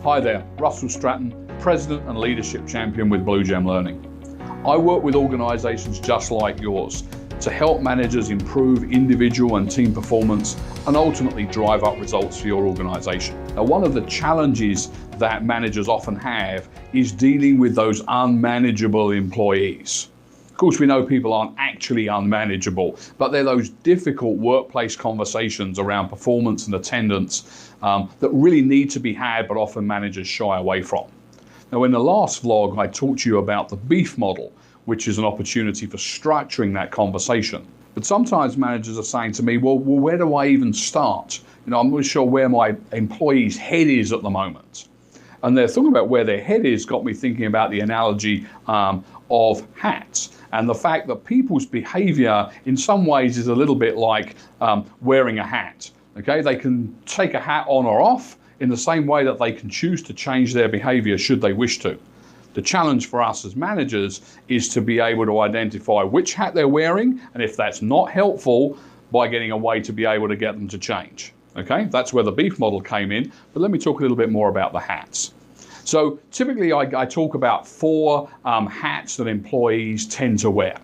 Hi there, Russell Stratton, President and Leadership Champion with Bluegem Learning. I work with organisations just like yours to help managers improve individual and team performance and ultimately drive up results for your organisation. Now, one of the challenges that managers often have is dealing with those unmanageable employees. Of course, we know people aren't actually unmanageable, but they're those difficult workplace conversations around performance and attendance that really need to be had, but often managers shy away from. Now, in the last vlog, I talked to you about the beef model, which is an opportunity for structuring that conversation. But sometimes managers are saying to me, well, where do I even start? I'm not sure where my employee's head is at the moment. And they're talking about where their head is got me thinking about the analogy of hats and the fact that people's behavior in some ways is a little bit like wearing a hat. Okay, they can take a hat on or off in the same way that they can choose to change their behavior should they wish to. The challenge for us as managers is to be able to identify which hat they're wearing, and if that's not helpful, by getting a way to be able to get them to change. Okay, that's where the beef model came in, but let me talk a little bit more about the hats. So typically I talk about four hats that employees tend to wear.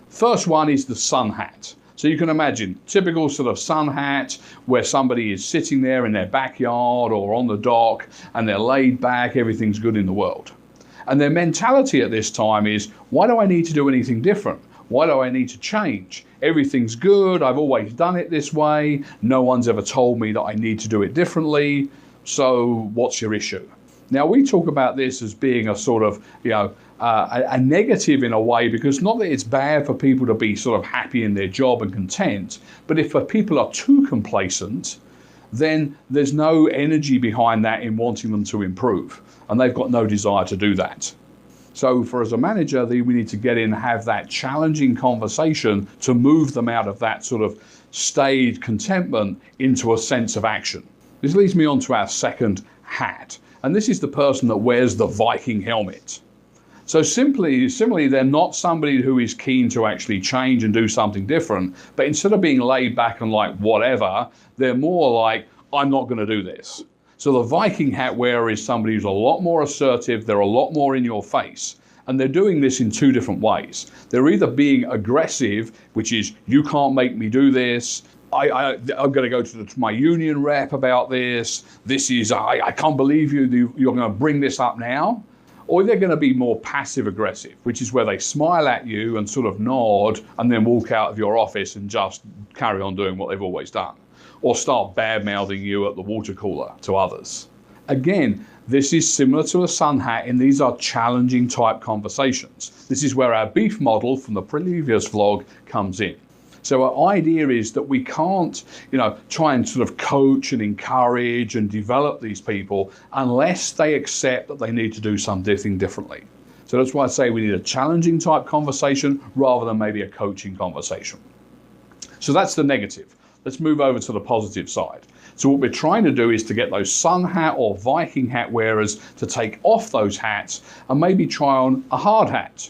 First one is the sun hat. So you can imagine typical sort of sun hat where somebody is sitting there in their backyard or on the dock and they're laid back, everything's good in the world. And their mentality at this time is, why do I need to do anything different? Why do I need to change? Everything's good, I've always done it this way, no one's ever told me that I need to do it differently, so what's your issue? Now, we talk about this as being a sort of, a negative in a way, because not that it's bad for people to be sort of happy in their job and content, but if people are too complacent, then there's no energy behind that in wanting them to improve, and they've got no desire to do that. So as a manager, we need to get in and have that challenging conversation to move them out of that sort of staid contentment into a sense of action. This leads me on to our second hat. And this is the person that wears the Viking helmet. So similarly, they're not somebody who is keen to actually change and do something different, but instead of being laid back and like whatever, they're more like, I'm not going to do this. So the Viking hat wearer is somebody who's a lot more assertive, they're a lot more in your face, and they're doing this in two different ways. They're either being aggressive, which is, you can't make me do this, I'm going to go to my union rep about this. This is, I can't believe you're going to bring this up now. Or they're going to be more passive aggressive, which is where they smile at you and sort of nod and then walk out of your office and just carry on doing what they've always done. Or start bad-mouthing you at the water cooler to others. Again, this is similar to a sun hat, and these are challenging type conversations. This is where our beef model from the previous vlog comes in. So our idea is that we can't, try and sort of coach and encourage and develop these people unless they accept that they need to do something differently. So that's why I say we need a challenging type conversation rather than maybe a coaching conversation. So that's the negative. Let's move over to the positive side. So what we're trying to do is to get those sun hat or Viking hat wearers to take off those hats and maybe try on a hard hat.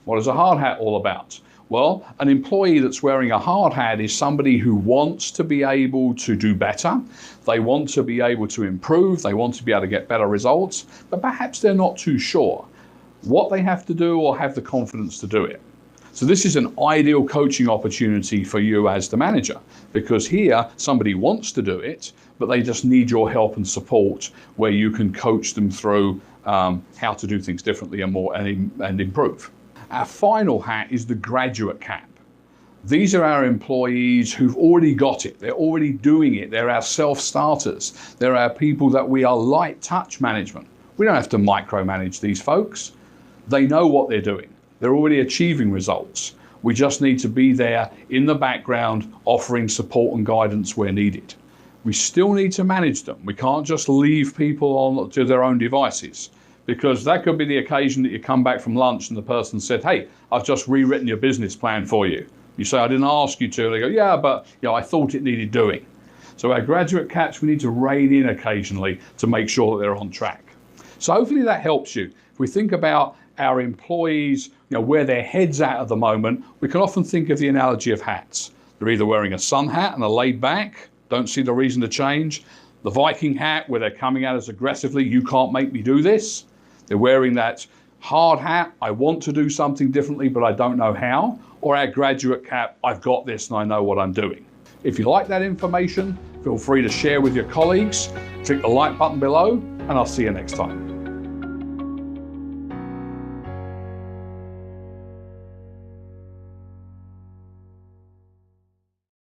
What is a hard hat all about? Well, an employee that's wearing a hard hat is somebody who wants to be able to do better. They want to be able to improve. They want to be able to get better results, but perhaps they're not too sure what they have to do or have the confidence to do it. So this is an ideal coaching opportunity for you as the manager, because here somebody wants to do it, but they just need your help and support where you can coach them through how to do things differently and improve. Our final hat is the graduate cap. These are our employees who've already got it. They're already doing it. They're our self-starters. They're our people that we are light touch management. We don't have to micromanage these folks. They know what they're doing. They're already achieving results. We just need to be there in the background, offering support and guidance where needed. We still need to manage them. We can't just leave people to their own devices, because that could be the occasion that you come back from lunch and the person said, hey, I've just rewritten your business plan for you. You say, I didn't ask you to. They go, yeah, but I thought it needed doing. So our graduate caps, we need to rein in occasionally to make sure that they're on track. So hopefully that helps you. If we think about our employees, where their head's at the moment, we can often think of the analogy of hats. They're either wearing a sun hat and are laid back, don't see the reason to change. the Viking hat where they're coming at us aggressively, you can't make me do this. They're wearing that hard hat, I want to do something differently but I don't know how. Or our graduate cap, I've got this and I know what I'm doing. If you like that information, feel free to share with your colleagues. Click the like button below and I'll see you next time.